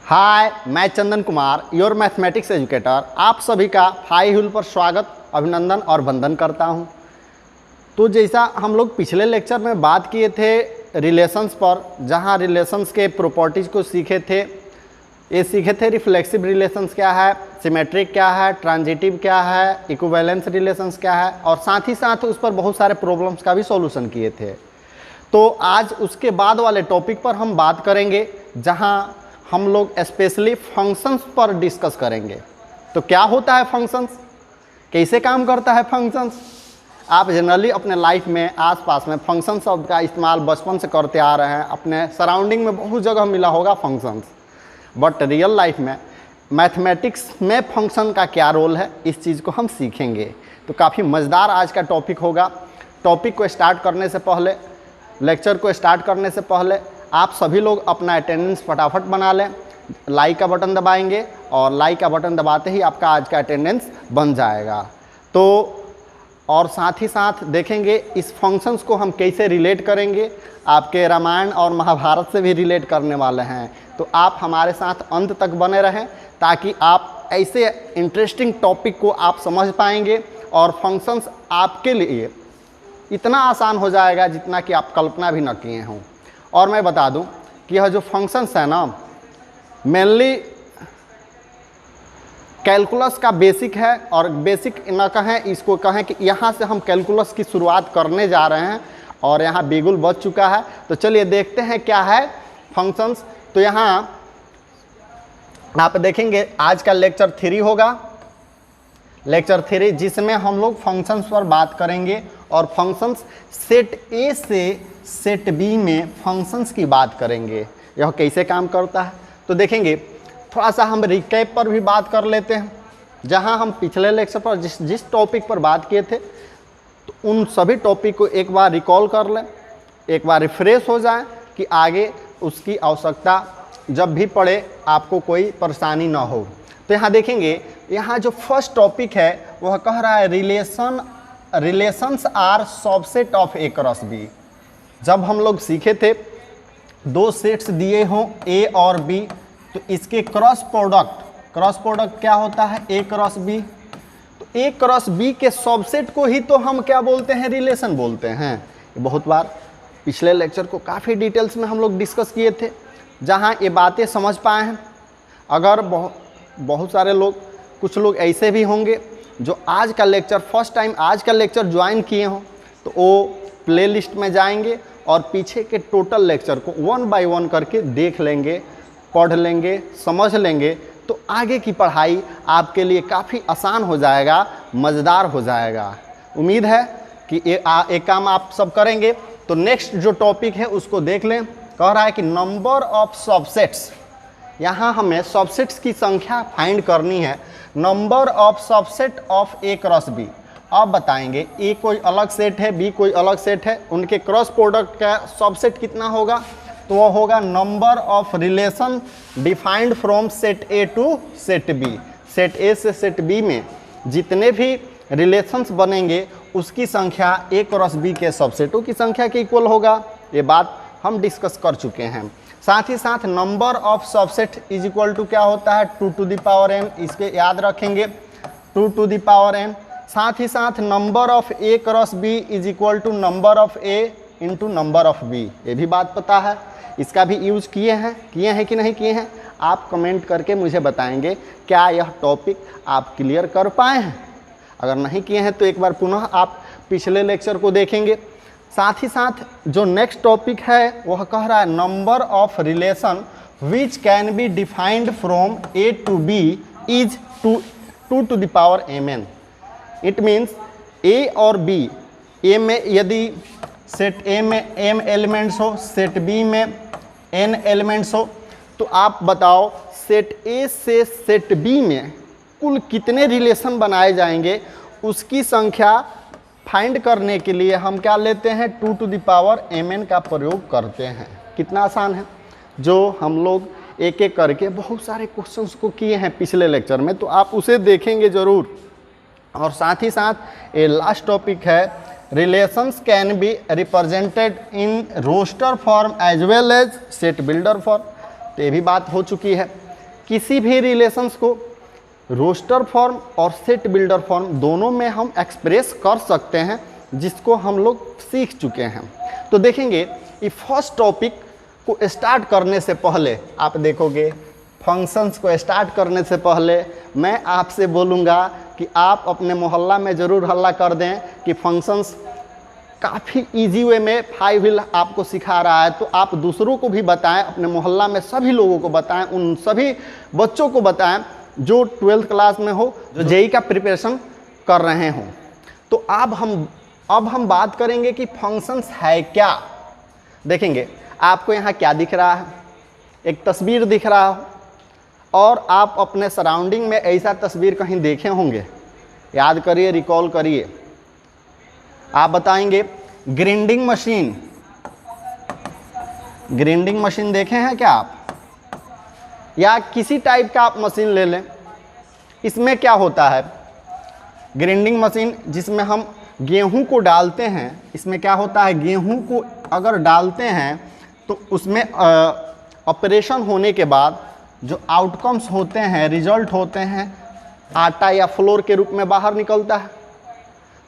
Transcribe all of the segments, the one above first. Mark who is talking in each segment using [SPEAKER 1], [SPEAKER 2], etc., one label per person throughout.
[SPEAKER 1] हाय, मैं Chandan Kumar, your mathematics educator, आप सभी का हाई हुल पर स्वागत, अभिनंदन और वंदन करता हूं। तो जैसा हम लोग पिछले लेक्चर में बात किए थे रिलेशंस पर, जहां रिलेशंस के प्रॉपर्टीज़ को सीखे थे। ये सीखे थे रिफ्लेक्सिव रिलेशंस क्या है, सिमेट्रिक क्या है, ट्रांजिटिव क्या है, इक्विवेलेंस रिलेशंस क्या है, और साथ ही साथ उस पर बहुत सारे प्रॉब्लम्स का भी सॉल्यूशन किए थे। तो आज उसके बाद वाले टॉपिक पर हम बात करेंगे, जहां हम लोग स्पेशली फंक्शंस पर डिस्कस करेंगे। तो क्या होता है फंक्शंस, कैसे काम करता है फंक्शंस। आप जनरली अपने लाइफ में आसपास में फंक्शन शब्द का इस्तेमाल बचपन से करते आ रहे हैं, अपने सराउंडिंग में बहुत जगह मिला होगा फंक्शंस। बट रियल लाइफ में मैथमेटिक्स में फंक्शन का क्या रोल है, इस चीज़ को हम सीखेंगे। तो काफ़ी मज़ेदार आज का टॉपिक होगा। टॉपिक को स्टार्ट करने से पहले, लेक्चर को स्टार्ट करने से पहले आप सभी लोग अपना अटेंडेंस फटाफट बना लें। लाइक का बटन दबाएंगे और लाइक का बटन दबाते ही आपका आज का अटेंडेंस बन जाएगा। तो और साथ ही साथ देखेंगे इस फंक्शंस को हम कैसे रिलेट करेंगे, आपके रामायण और महाभारत से भी रिलेट करने वाले हैं। तो आप हमारे साथ अंत तक बने रहें, ताकि आप ऐसे इंटरेस्टिंग टॉपिक को आप समझ पाएंगे और फंक्शंस आपके लिए इतना आसान हो जाएगा जितना कि आप कल्पना भी न किए हों। और मैं बता दूं कि यह जो फंक्शंस है ना, मेनली कैलकुलस का बेसिक है। और बेसिक न कहें, इसको कहें कि यहाँ से हम कैलकुलस की शुरुआत करने जा रहे हैं और यहाँ बिगुल बज चुका है। तो चलिए देखते हैं क्या है फंक्शंस। तो यहाँ आप देखेंगे आज का लेक्चर 3 होगा, लेक्चर 3, जिसमें हम लोग फंक्शंस पर बात करेंगे और फंक्शंस सेट ए से सेट बी में फंक्शंस की बात करेंगे, यह कैसे काम करता है। तो देखेंगे थोड़ा सा हम रिकैप पर भी बात कर लेते हैं, जहां हम पिछले लेक्चर पर जिस टॉपिक पर बात किए थे, तो उन सभी टॉपिक को एक बार रिकॉल कर लें, एक बार रिफ्रेश हो जाए कि आगे उसकी आवश्यकता जब भी पड़े आपको कोई परेशानी ना हो। तो यहाँ देखेंगे, यहाँ जो फर्स्ट टॉपिक है वह कह रहा है relations are subset of A cross B. जब हम लोग सीखे थे दो सेट्स दिए हों ए और बी, तो इसके क्रॉस प्रोडक्ट क्या होता है, ए क्रॉस बी। तो ए क्रॉस बी के सबसेट को ही तो हम क्या बोलते हैं, रिलेशन बोलते हैं। बहुत बार पिछले लेक्चर को काफ़ी डिटेल्स में हम लोग डिस्कस किए थे, जहां ये बातें समझ पाए हैं। अगर बहुत सारे लोग, कुछ लोग ऐसे भी होंगे जो आज का लेक्चर फर्स्ट टाइम आज का लेक्चर ज्वाइन किए हों, तो वो प्लेलिस्ट में जाएंगे और पीछे के टोटल लेक्चर को 1 बाय 1 करके देख लेंगे, पढ़ लेंगे, समझ लेंगे। तो आगे की पढ़ाई आपके लिए काफ़ी आसान हो जाएगा, मज़ेदार हो जाएगा। उम्मीद है कि एक काम आप सब करेंगे। तो नेक्स्ट जो टॉपिक है उसको देख लें। कह रहा है कि नंबर ऑफ सबसेट्स, यहाँ हमें सबसेट्स की संख्या फाइंड करनी है। Number of subset of A cross B. अब बताएंगे ए कोई अलग सेट है, बी कोई अलग सेट है, उनके क्रॉस प्रोडक्ट का सबसेट कितना होगा। तो वो होगा number of relation defined from set A to set B. Set A से सेट बी में जितने भी रिलेशंस बनेंगे उसकी संख्या ए क्रॉस बी के सबसेटों की संख्या के इक्वल होगा। ये बात हम डिस्कस कर चुके हैं। साथ ही साथ number of subset is equal to क्या होता है, 2 टू द पावर n। इसके याद रखेंगे 2 टू द पावर n। साथ ही साथ number of A cross B is equal to number of A into number of B. ये भी बात पता है, इसका भी यूज किए हैं कि नहीं किए हैं। आप कमेंट करके मुझे बताएंगे क्या यह टॉपिक आप क्लियर कर पाए हैं। अगर नहीं किए हैं तो एक बार पुनः आप पिछले लेक्चर को देखेंगे। साथ ही साथ जो नेक्स्ट टॉपिक है वह कह रहा है number of relation which can be defined from A to B is 2 to the power mn। It means A और बी, ए में यदि सेट ए में m एलिमेंट्स हो, सेट बी में n एलिमेंट्स हो, तो आप बताओ सेट ए से सेट बी में कुल कितने रिलेशन बनाए जाएंगे। उसकी संख्या फाइंड करने के लिए हम क्या लेते हैं, 2 टू द पावर mn का प्रयोग करते हैं। कितना आसान है, जो हम लोग एक एक करके बहुत सारे क्वेश्चंस को किए हैं पिछले लेक्चर में, तो आप उसे देखेंगे ज़रूर। और साथ ही साथ ये लास्ट टॉपिक है relations can be represented in roster form as well as set builder form. तो ये भी बात हो चुकी है। किसी भी रिलेशंस को रोस्टर फॉर्म और सेट बिल्डर फॉर्म दोनों में हम एक्सप्रेस कर सकते हैं, जिसको हम लोग सीख चुके हैं। तो देखेंगे ये फर्स्ट टॉपिक को स्टार्ट करने से पहले आप देखोगे, फंक्शंस को स्टार्ट करने से पहले मैं आपसे बोलूँगा कि आप अपने मोहल्ला में ज़रूर हल्ला कर दें कि फंक्शंस काफ़ी इजी वे में 5 व्हील आपको सिखा रहा है। तो आप दूसरों को भी बताएं, अपने मोहल्ला में सभी लोगों को बताएं, उन सभी बच्चों को बताएं जो 12th क्लास में हो, जो जेई का प्रिपरेशन कर रहे हों। तो अब हम बात करेंगे कि फंक्शंस है क्या। देखेंगे आपको यहाँ क्या दिख रहा है, एक तस्वीर दिख रहा हो, और आप अपने सराउंडिंग में ऐसा तस्वीर कहीं देखे होंगे, याद करिए, रिकॉल करिए। आप बताएंगे ग्राइंडिंग मशीन, ग्राइंडिंग मशीन देखे हैं क्या आप, या किसी टाइप का आप मशीन ले लें। इसमें क्या होता है, ग्राइंडिंग मशीन जिसमें हम गेहूं को डालते हैं, इसमें क्या होता है, गेहूं को अगर डालते हैं तो उसमें ऑपरेशन होने के बाद जो आउटकम्स होते हैं, रिजल्ट होते हैं, आटा या फ्लोर के रूप में बाहर निकलता है।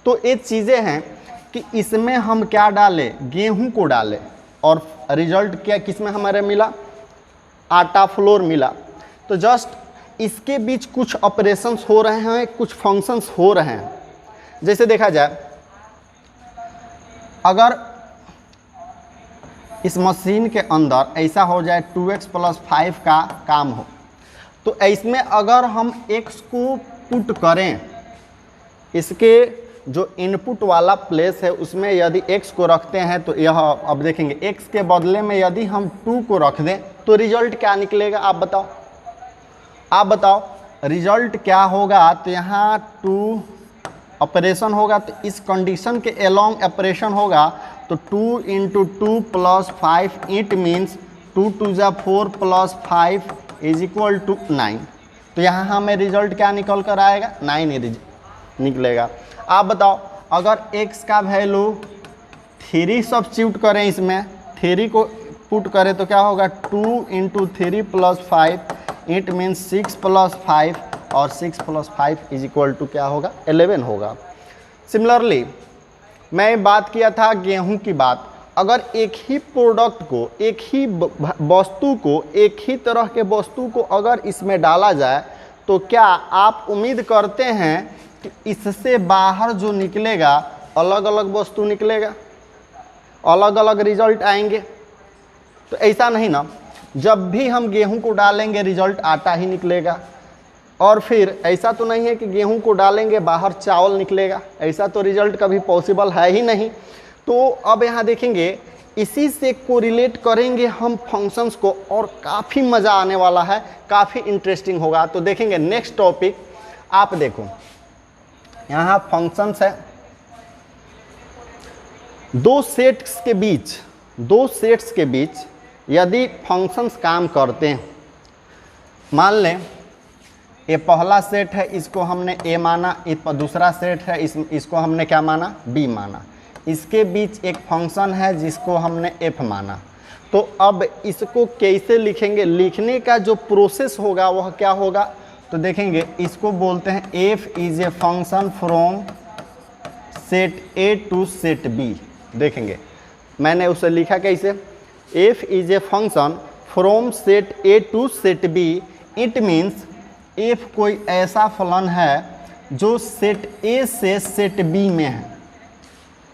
[SPEAKER 1] तो ये चीज़ें हैं कि इसमें हम क्या डालें, गेहूं को डालें, और रिजल्ट क्या किस में हमारे मिला, आटा फ्लोर मिला। तो जस्ट इसके बीच कुछ ऑपरेशंस हो रहे हैं, कुछ फंक्शंस हो रहे हैं। जैसे देखा जाए, अगर इस मशीन के अंदर ऐसा हो जाए 2x + 5 का काम हो, तो इसमें अगर हम x को पुट करें, इसके जो इनपुट वाला प्लेस है उसमें यदि x को रखते हैं तो यह, अब देखेंगे x के बदले में यदि हम 2 को रख दें तो रिजल्ट क्या निकलेगा, आप बताओ रिजल्ट क्या होगा। तो यहाँ 2 ऑपरेशन होगा, तो इस कंडीशन के अलोंग ऑपरेशन होगा, तो 2 × 2 + 5 इट मीन्स 2 × 2 = 4 + 5 = 9। तो यहाँ हमें रिजल्ट क्या निकल कर आएगा, 9 निकलेगा। आप बताओ अगर x का वैल्यू 3 सब्स्टिट्यूट करें, इसमें 3 को पुट करें तो क्या होगा, 2 × 3 + 5 इट मीन्स 6 + 5, और 6 + 5 = क्या होगा, 11 होगा। सिमिलरली मैं बात किया था गेहूं की बात, अगर एक ही प्रोडक्ट को, एक ही वस्तु को, एक ही तरह के वस्तु को अगर इसमें डाला जाए तो क्या आप उम्मीद करते हैं कि इससे बाहर जो निकलेगा अलग अलग वस्तु निकलेगा, अलग अलग रिजल्ट आएंगे? तो ऐसा नहीं ना, जब भी हम गेहूं को डालेंगे रिजल्ट आटा ही निकलेगा। और फिर ऐसा तो नहीं है कि गेहूं को डालेंगे बाहर चावल निकलेगा, ऐसा तो रिजल्ट कभी पॉसिबल है ही नहीं। तो अब यहाँ देखेंगे, इसी से कोरिलेट करेंगे हम फंक्शंस को, और काफ़ी मज़ा आने वाला है, काफ़ी इंटरेस्टिंग होगा। तो देखेंगे नेक्स्ट टॉपिक, आप देखो यहाँ फंक्शंस है, दो सेट्स के बीच यदि फंक्शंस काम करते हैं, मान लें ये पहला सेट है, इसको हमने a माना, दूसरा सेट है, इसको हमने क्या माना, b माना, इसके बीच एक फंक्शन है जिसको हमने f माना। तो अब इसको कैसे लिखेंगे, लिखने का जो प्रोसेस होगा वह क्या होगा, तो देखेंगे इसको बोलते हैं f is a function from set a to set b। देखेंगे मैंने उसे लिखा कैसे, f is a function from set a to set b। It means f कोई ऐसा फलन है जो सेट a से सेट b में है।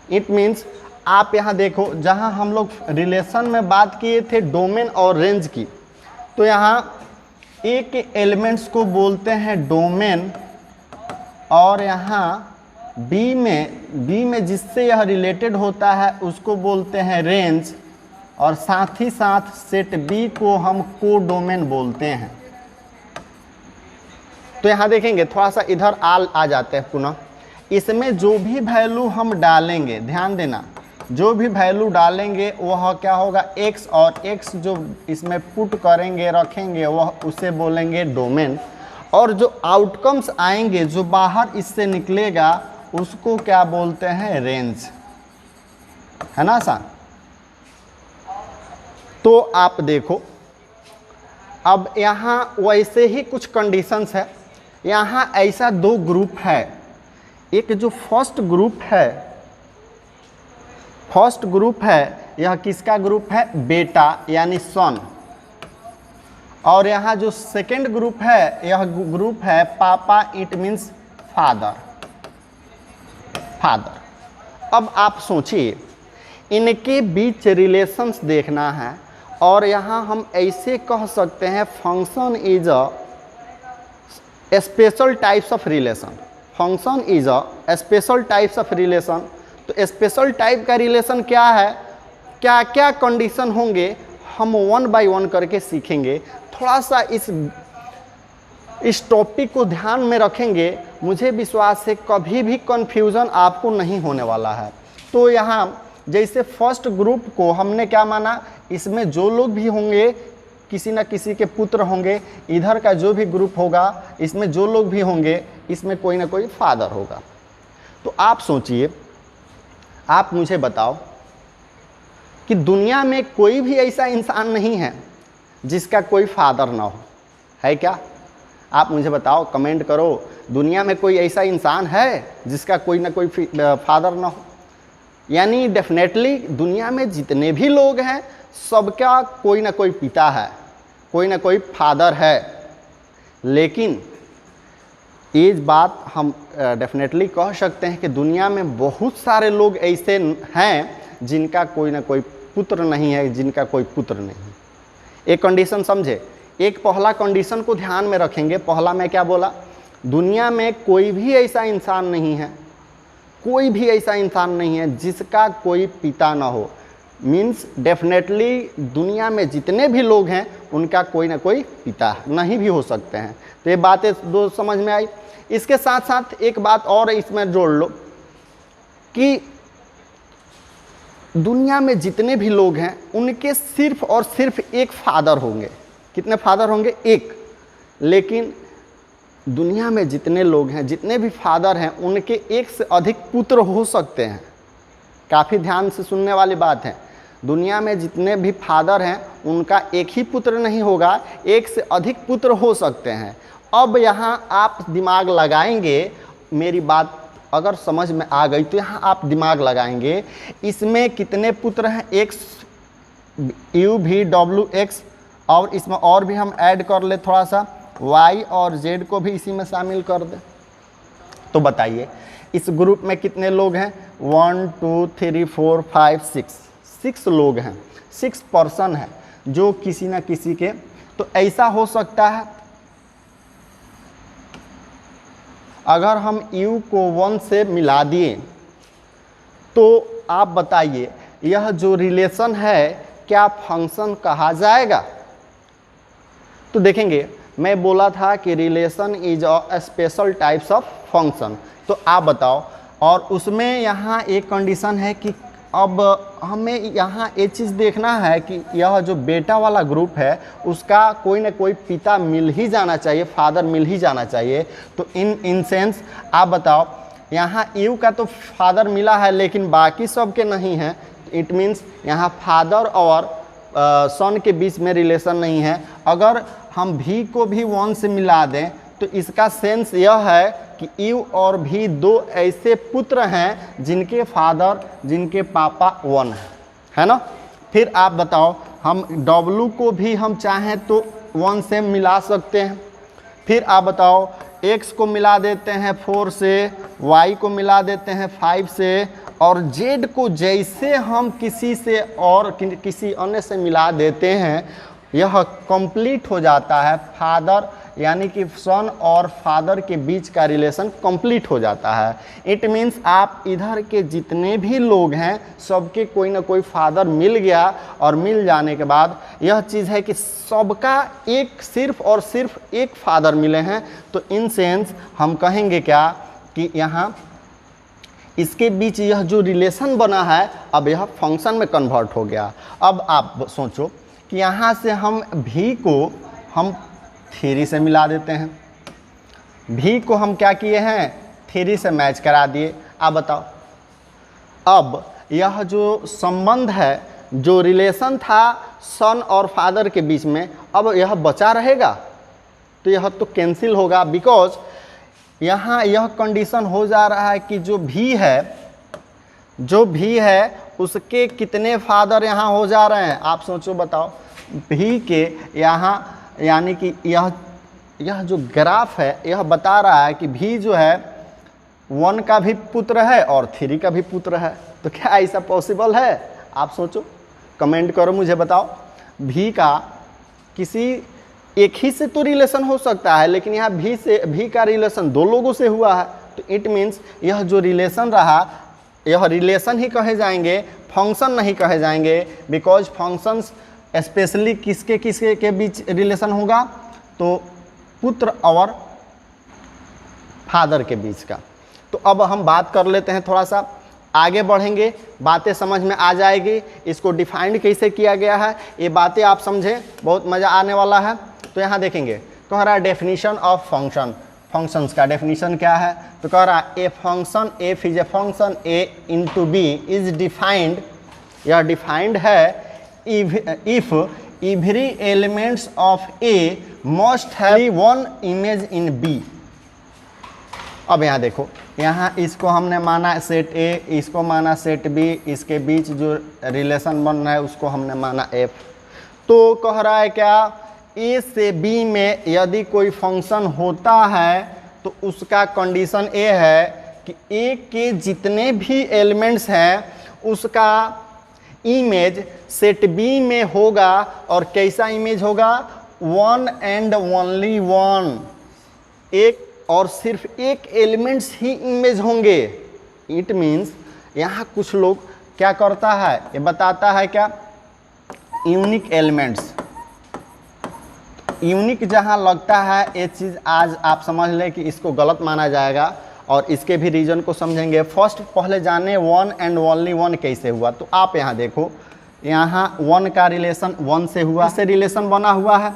[SPEAKER 1] इट मीन्स आप यहाँ देखो, जहाँ हम लोग रिलेशन में बात किए थे डोमेन और रेंज की, तो यहाँ a के एलिमेंट्स को बोलते हैं डोमेन, और यहाँ b में जिससे यह रिलेटेड होता है उसको बोलते हैं रेंज, और साथ ही साथ सेट b को हम कोडोमेन बोलते हैं। तो यहाँ देखेंगे थोड़ा सा इधर आ जाते हैं पुनः, इसमें जो भी वैल्यू हम डालेंगे, ध्यान देना, जो भी वैल्यू डालेंगे वह क्या होगा, x, और x जो इसमें पुट करेंगे, रखेंगे, वह उसे बोलेंगे डोमेन, और जो आउटकम्स आएंगे, जो बाहर इससे निकलेगा, उसको क्या बोलते हैं, रेंज, है ना सा। तो आप देखो अब यहाँ वैसे ही कुछ कंडीशंस है। यहाँ ऐसा दो ग्रुप है, एक जो फर्स्ट ग्रुप है यह किसका ग्रुप है, बेटा यानी सन, और यहाँ जो सेकंड ग्रुप है यह ग्रुप है पापा, इट मीन्स फादर। अब आप सोचिए, इनके बीच रिलेशंस देखना है, और यहाँ हम ऐसे कह सकते हैं function is a special types of relation. Function is a special types of relation. तो स्पेशल टाइप का रिलेशन क्या है, क्या क्या कंडीशन होंगे, हम वन बाय वन करके सीखेंगे। थोड़ा सा इस टॉपिक को ध्यान में रखेंगे, मुझे विश्वास है कभी भी कंफ्यूजन आपको नहीं होने वाला है। तो यहाँ जैसे फर्स्ट ग्रुप को हमने क्या माना, इसमें जो लोग भी होंगे किसी न किसी के पुत्र होंगे। इधर का जो भी ग्रुप होगा इसमें जो लोग भी होंगे इसमें कोई ना कोई फादर होगा। तो आप सोचिए, आप मुझे बताओ कि दुनिया में कोई भी ऐसा इंसान नहीं है जिसका कोई फादर ना हो, है क्या? आप मुझे बताओ, कमेंट करो, दुनिया में कोई ऐसा इंसान है जिसका कोई ना कोई फादर ना हो? यानी डेफिनेटली दुनिया में जितने भी लोग हैं सबका कोई ना कोई पिता है, कोई ना कोई फादर है। लेकिन ये बात हम डेफिनेटली कह सकते हैं कि दुनिया में बहुत सारे लोग ऐसे हैं जिनका कोई ना कोई पुत्र नहीं है, जिनका कोई पुत्र नहीं। एक कंडीशन समझे, एक पहला कंडीशन को ध्यान में रखेंगे। पहला मैं क्या बोला, दुनिया में कोई भी ऐसा इंसान नहीं है, कोई भी ऐसा इंसान नहीं है जिसका कोई पिता ना हो। मीन्स डेफिनेटली दुनिया में जितने भी लोग हैं उनका कोई ना कोई पिता नहीं भी हो सकते हैं। तो ये बातें दो समझ में आई। इसके साथ साथ एक बात और इसमें जोड़ लो कि दुनिया में जितने भी लोग हैं उनके सिर्फ और सिर्फ एक फादर होंगे। कितने फादर होंगे? एक। लेकिन दुनिया में जितने लोग हैं, जितने भी फादर हैं, उनके एक से अधिक पुत्र हो सकते हैं। काफ़ी ध्यान से सुनने वाली बात है। दुनिया में जितने भी फादर हैं उनका एक ही पुत्र नहीं होगा, एक से अधिक पुत्र हो सकते हैं। अब यहाँ आप दिमाग लगाएंगे, मेरी बात अगर समझ में आ गई तो यहाँ आप दिमाग लगाएंगे, इसमें कितने पुत्र हैं? X, U, V, W, X, और इसमें और भी हम ऐड कर ले थोड़ा सा, वाई और जेड को भी इसी में शामिल कर दें। तो बताइए इस ग्रुप में कितने लोग हैं? 1 2 3 4 5 6 लोग हैं, 6 पर्सन हैं जो किसी न किसी के। तो ऐसा हो सकता है अगर हम u को 1 से मिला दिए तो आप बताइए यह जो रिलेशन है क्या फंक्शन कहा जाएगा? तो देखेंगे, मैं बोला था कि relation is a special types of function. तो आप बताओ, और उसमें यहाँ एक कंडीशन है कि अब हमें यहाँ ये चीज़ देखना है कि यह जो बेटा वाला ग्रुप है उसका कोई ना कोई पिता मिल ही जाना चाहिए, फादर मिल ही जाना चाहिए। तो इन सेंस आप बताओ, यहाँ यू का तो फादर मिला है लेकिन बाकी सब के नहीं है। इट मीन्स यहाँ फादर और सन के बीच में रिलेशन नहीं है। अगर हम भी को भी 1 से मिला दें तो इसका सेंस यह है कि यू और भी दो ऐसे पुत्र हैं जिनके फादर, जिनके पापा 1 है ना। फिर आप बताओ, हम डब्लू को भी हम चाहें तो 1 से मिला सकते हैं। फिर आप बताओ, एक्स को मिला देते हैं 4 से, वाई को मिला देते हैं 5 से, और जेड को जैसे हम किसी से और किसी अन्य से मिला देते हैं यह कंप्लीट हो जाता है। फादर यानी कि सन और फादर के बीच का रिलेशन कंप्लीट हो जाता है। इट मीन्स आप इधर के जितने भी लोग हैं सबके कोई ना कोई फादर मिल गया, और मिल जाने के बाद यह चीज़ है कि सबका एक सिर्फ और सिर्फ एक फादर मिले हैं। तो इन सेंस हम कहेंगे क्या कि यहाँ इसके बीच यह जो रिलेशन बना है अब यह फंक्शन में कन्वर्ट हो गया। अब आप सोचो कि यहाँ से हम भी को हम 3 से मिला देते हैं। भी को हम क्या किए हैं? 3 से मैच करा दिए। आप बताओ, अब यह जो संबंध है, जो रिलेशन था सन और फादर के बीच में, अब यह बचा रहेगा तो यह तो कैंसिल होगा, बिकॉज यहाँ यह कंडीशन हो जा रहा है कि जो भी है उसके कितने फादर यहाँ हो जा रहे हैं। आप सोचो बताओ, भी के यहाँ यानी कि यह जो ग्राफ है यह बता रहा है कि भी जो है 1 का भी पुत्र है और 3 का भी पुत्र है। तो क्या ऐसा पॉसिबल है? आप सोचो, कमेंट करो, मुझे बताओ। भी का किसी एक ही से तो रिलेशन हो सकता है, लेकिन यहाँ भी का रिलेशन 2 लोगों से हुआ है। तो इट मीन्स यह जो रिलेशन रहा यह रिलेशन ही कहे जाएंगे, फंक्शन नहीं कहे जाएंगे, बिकॉज फंक्शंस स्पेशली किसके किसके के बीच रिलेशन होगा, तो पुत्र और फादर के बीच का। तो अब हम बात कर लेते हैं, थोड़ा सा आगे बढ़ेंगे, बातें समझ में आ जाएगी। इसको डिफाइंड कैसे किया गया है ये बातें आप समझें, बहुत मज़ा आने वाला है। तो यहाँ देखेंगे, कह रहा है डेफिनेशन ऑफ फंक्शन, फंक्शंस का डेफिनेशन क्या है। तो कह रहा है A function F is a function A into B is defined, यह डिफाइंड है if every elements of A must have 1 image in B. अब यहाँ देखो, यहाँ इसको हमने माना सेट ए, इसको माना सेट बी, इसके बीच जो रिलेशन बन रहा है उसको हमने माना एफ। तो कह रहा है क्या, ए से बी में यदि कोई फंक्शन होता है तो उसका कंडीशन ए है कि ए के जितने भी एलिमेंट्स हैं उसका इमेज सेट बी में होगा। और कैसा इमेज होगा? 1 एंड ओनली 1, एक और सिर्फ एक एलिमेंट्स ही इमेज होंगे। इट मीन्स यहाँ कुछ लोग क्या करता है, ये बताता है क्या, यूनिक एलिमेंट्स। यूनिक जहाँ लगता है ये चीज़ आज आप समझ लें कि इसको गलत माना जाएगा, और इसके भी रीज़न को समझेंगे। फर्स्ट पहले जाने 1 एंड ओनली 1 कैसे हुआ। तो आप यहाँ देखो, यहाँ 1 का रिलेशन 1 से हुआ, से रिलेशन बना हुआ है।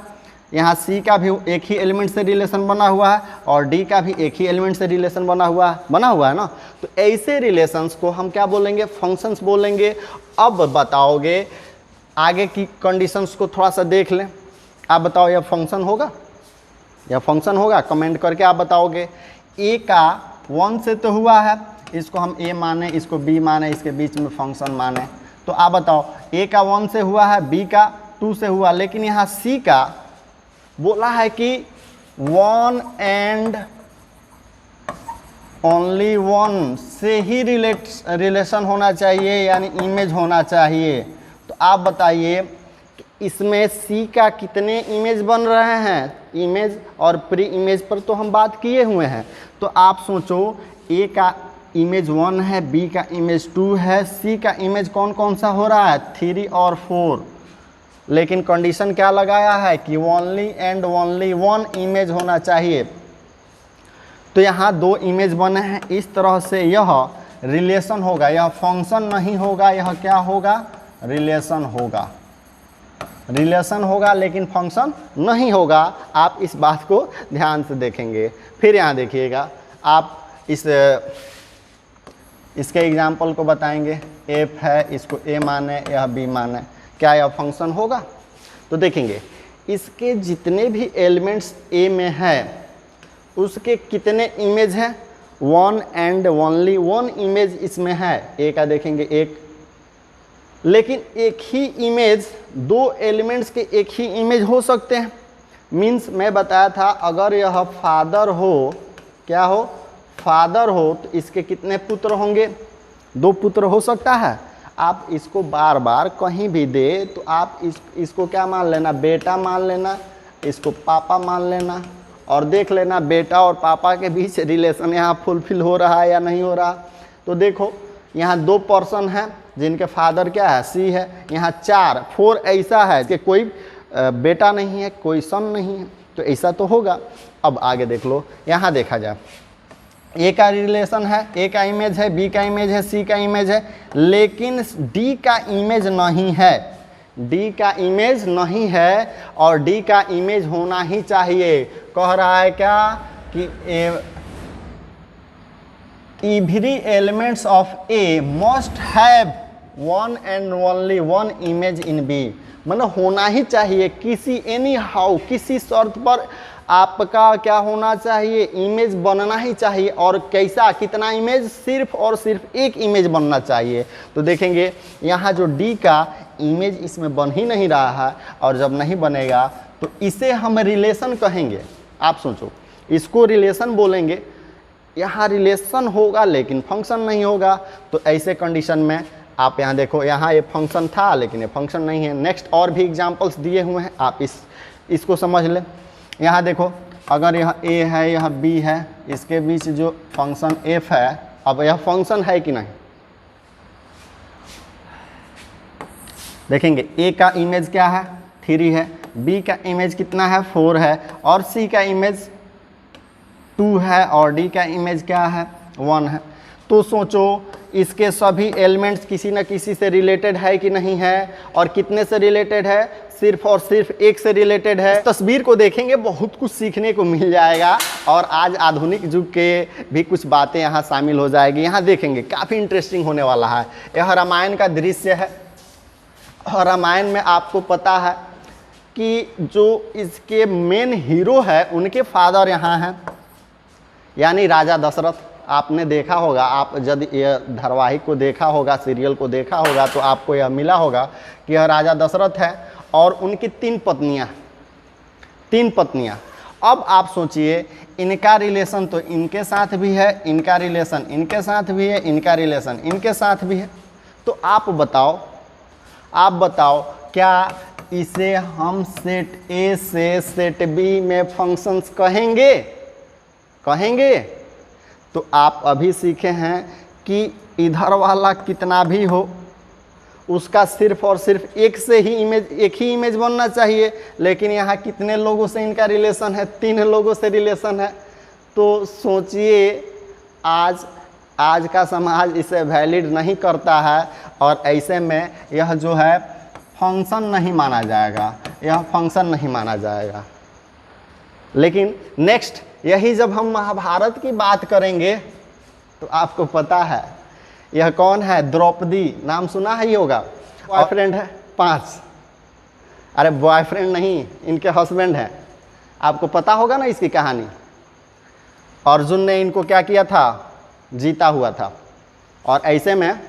[SPEAKER 1] यहाँ सी का भी एक ही एलिमेंट से रिलेशन बना हुआ है, और डी का भी एक ही एलिमेंट से रिलेशन बना हुआ है ना। तो ऐसे रिलेशंस को हम क्या बोलेंगे? फंक्शंस बोलेंगे। अब बताओगे, आगे की कंडीशंस को थोड़ा सा देख लें। आप बताओ, यह फंक्शन होगा? यह फंक्शन होगा? कमेंट करके आप बताओगे। ए का 1 से तो हुआ है, इसको हम ए माने, इसको बी माने, इसके बीच में फंक्शन माने। तो आप बताओ, ए का 1 से हुआ है, बी का 2 से हुआ, लेकिन यहाँ सी का बोला है कि 1 एंड ओनली 1 से ही रिलेशन होना चाहिए, यानी इमेज होना चाहिए। तो आप बताइए कि इसमें सी का कितने इमेज बन रहे हैं? इमेज और प्री इमेज पर तो हम बात किए हुए हैं। तो आप सोचो, ए का इमेज 1 है, बी का इमेज 2 है, सी का इमेज कौन कौन सा हो रहा है? 3 और 4। लेकिन कंडीशन क्या लगाया है कि ओनली एंड ओनली 1 इमेज होना चाहिए। तो यहाँ 2 इमेज बने हैं, इस तरह से यह रिलेशन होगा, यह फंक्शन नहीं होगा, यह क्या होगा? रिलेशन होगा। रिलेशन होगा लेकिन फंक्शन नहीं होगा। आप इस बात को ध्यान से देखेंगे। फिर यहाँ देखिएगा, आप इसके एग्जाम्पल को बताएंगे। एफ है, इसको ए माने, यह बी माने, क्या यह फंक्शन होगा? तो देखेंगे, इसके जितने भी एलिमेंट्स ए में है उसके कितने इमेज हैं? 1 एंड ओनली 1 इमेज इसमें है। ए का देखेंगे 1, लेकिन एक ही इमेज 2 एलिमेंट्स के एक ही इमेज हो सकते हैं। मीन्स मैं बताया था, अगर यह फादर हो, क्या हो? फादर हो, तो इसके कितने पुत्र होंगे? 2 पुत्र हो सकता है। आप इसको बार बार कहीं भी दे तो आप इसको क्या मान लेना? बेटा मान लेना, इसको पापा मान लेना, और देख लेना बेटा और पापा के बीच रिलेशन यहाँ फुलफिल हो रहा है या नहीं हो रहा। तो देखो, यहाँ 2 पर्सन हैं जिनके फादर क्या है? सी है। यहाँ 4 ऐसा है कि कोई बेटा नहीं है, कोई सन नहीं है, तो ऐसा तो होगा। अब आगे देख लो, यहाँ देखा जाए, ए का रिलेशन है, ए का इमेज है, बी का इमेज है, सी का इमेज है, लेकिन डी का इमेज नहीं है। डी का इमेज नहीं है, और डी का इमेज होना ही चाहिए। कह रहा है क्या कि every elements of A must have 1 and only 1 image in B. मतलब होना ही चाहिए, किसी एनी हाउ, किसी शर्त पर आपका क्या होना चाहिए, इमेज बनना ही चाहिए। और कैसा, कितना इमेज, सिर्फ और सिर्फ एक इमेज बनना चाहिए। तो देखेंगे यहाँ जो डी का इमेज इसमें बन ही नहीं रहा है, और जब नहीं बनेगा तो इसे हम रिलेशन कहेंगे। आप सोचो, इसको रिलेशन बोलेंगे, यहाँ रिलेशन होगा लेकिन फंक्शन नहीं होगा। तो ऐसे कंडीशन में आप यहाँ देखो, यहाँ ये फंक्शन था लेकिन ये फंक्शन नहीं है। नेक्स्ट और भी एग्जांपल्स दिए हुए हैं, आप इसको समझ लें। यहाँ देखो, अगर यह a है, यह b है, इसके बीच जो फंक्शन f है, अब यह फंक्शन है कि नहीं। देखेंगे a का इमेज क्या है, 3 है, b का इमेज कितना है, 4 है, और c का इमेज 2 है, और d का इमेज क्या है, 1 है। तो सोचो इसके सभी एलिमेंट्स किसी न किसी से रिलेटेड है कि नहीं है, और कितने से रिलेटेड है, सिर्फ और सिर्फ एक से रिलेटेड है। तस्वीर को देखेंगे बहुत कुछ सीखने को मिल जाएगा, और आज आधुनिक युग के भी कुछ बातें यहाँ शामिल हो जाएगी। यहाँ देखेंगे काफ़ी इंटरेस्टिंग होने वाला है। यह रामायण का दृश्य है, और रामायण में आपको पता है कि जो इसके मेन हीरो है उनके फादर यहाँ हैं, यानी राजा दशरथ। आपने देखा होगा, आप यदि यह धारावाहिक को देखा होगा, सीरियल को देखा होगा, तो आपको यह मिला होगा कि यह राजा दशरथ है और उनकी 3 पत्नियां। अब आप सोचिए, इनका रिलेशन तो इनके साथ भी है, इनका रिलेशन इनके साथ भी है, इनका रिलेशन इनके साथ भी है। तो आप बताओ क्या इसे हम सेट ए से सेट बी में फंक्शंस कहेंगे? तो आप अभी सीखे हैं कि इधर वाला कितना भी हो, उसका सिर्फ और सिर्फ एक ही इमेज बनना चाहिए। लेकिन यहाँ कितने लोगों से इनका रिलेशन है, 3 लोगों से रिलेशन है। तो सोचिए, आज का समाज इसे वैलिड नहीं करता है, और ऐसे में यह जो है फंक्शन नहीं माना जाएगा, लेकिन नेक्स्ट यही जब हम महाभारत की बात करेंगे तो आपको पता है यह कौन है, द्रौपदी, नाम सुना ही होगा। बॉयफ्रेंड है 5, अरे बॉयफ्रेंड नहीं, इनके हस्बैंड हैं। आपको पता होगा ना इसकी कहानी। अर्जुन ने इनको क्या किया था, जीता हुआ था। और ऐसे में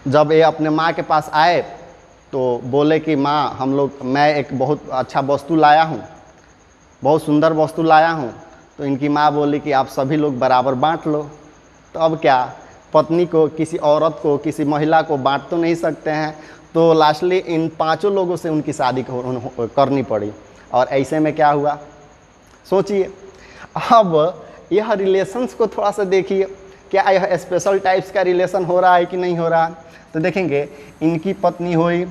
[SPEAKER 1] जब ये अपने माँ के पास आए तो बोले कि माँ, मैं एक बहुत अच्छा वस्तु लाया हूँ, बहुत सुंदर वस्तु लाया हूँ। तो इनकी माँ बोली कि आप सभी लोग बराबर बांट लो। तो अब क्या, पत्नी को, किसी औरत को, किसी महिला को बांट तो नहीं सकते हैं। तो लास्टली इन 5 लोगों से उनकी शादी करनी पड़ी। और ऐसे में क्या हुआ, सोचिए। अब यह रिलेशंस को थोड़ा सा देखिए, क्या यह स्पेशल टाइप्स का रिलेशन हो रहा है कि नहीं हो रहा। तो देखेंगे, इनकी पत्नी हुई,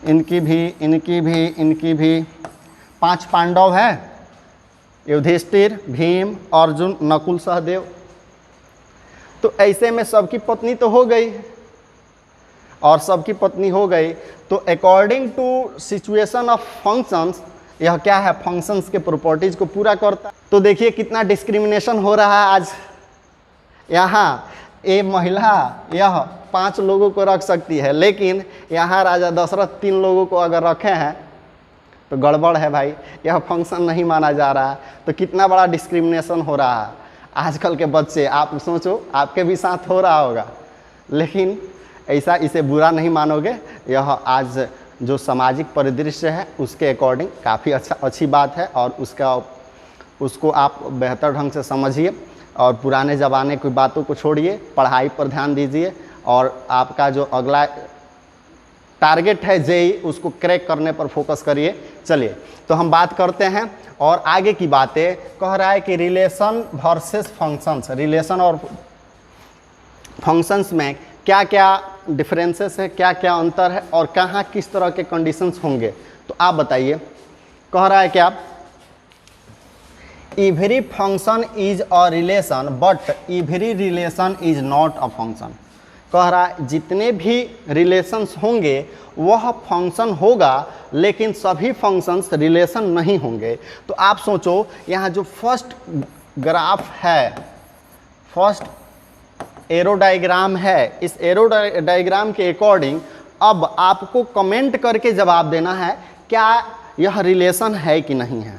[SPEAKER 1] इनकी भी 5 पांडव हैं, युधिष्ठिर, भीम, अर्जुन, नकुल, सहदेव। तो ऐसे में सबकी पत्नी तो हो गई, और सबकी पत्नी हो गई तो according to situation of functions, यह क्या है, फंक्शंस के प्रॉपर्टीज को पूरा करता है। तो देखिए कितना डिस्क्रिमिनेशन हो रहा है आज। यहाँ ये महिला यह 5 लोगों को रख सकती है, लेकिन यहाँ राजा दशरथ 3 लोगों को अगर रखे हैं तो गड़बड़ है भाई, यह फंक्शन नहीं माना जा रहा है। तो कितना बड़ा डिस्क्रिमिनेशन हो रहा है आजकल के बच्चे। आप सोचो, आपके भी साथ हो रहा होगा, लेकिन ऐसा इसे बुरा नहीं मानोगे। यह आज जो सामाजिक परिदृश्य है उसके अकॉर्डिंग काफ़ी अच्छी बात है, और उसको आप बेहतर ढंग से समझिए, और पुराने ज़माने की बातों को छोड़िए, पढ़ाई पर ध्यान दीजिए, और आपका जो अगला टारगेट है जेई, उसको क्रैक करने पर फोकस करिए। चलिए, तो हम बात करते हैं और आगे की बातें। कह रहा है कि रिलेशन वर्सेस फंक्शंस, रिलेशन और फंक्शंस में क्या क्या डिफरेंसेस है, क्या क्या अंतर है, और कहाँ किस तरह के कंडीशंस होंगे। तो आप बताइए, कह रहा है क्या, every function is a relation but every relation is not a function. कह रहा है जितने भी रिलेशंस होंगे वह फंक्शन होगा, लेकिन सभी फंक्शंस रिलेशन नहीं होंगे। तो आप सोचो, यहाँ जो फर्स्ट ग्राफ है, फर्स्ट एरो डायग्राम है, इस एरो डायग्राम के अकॉर्डिंग अब आपको कमेंट करके जवाब देना है क्या यह रिलेशन है कि नहीं है।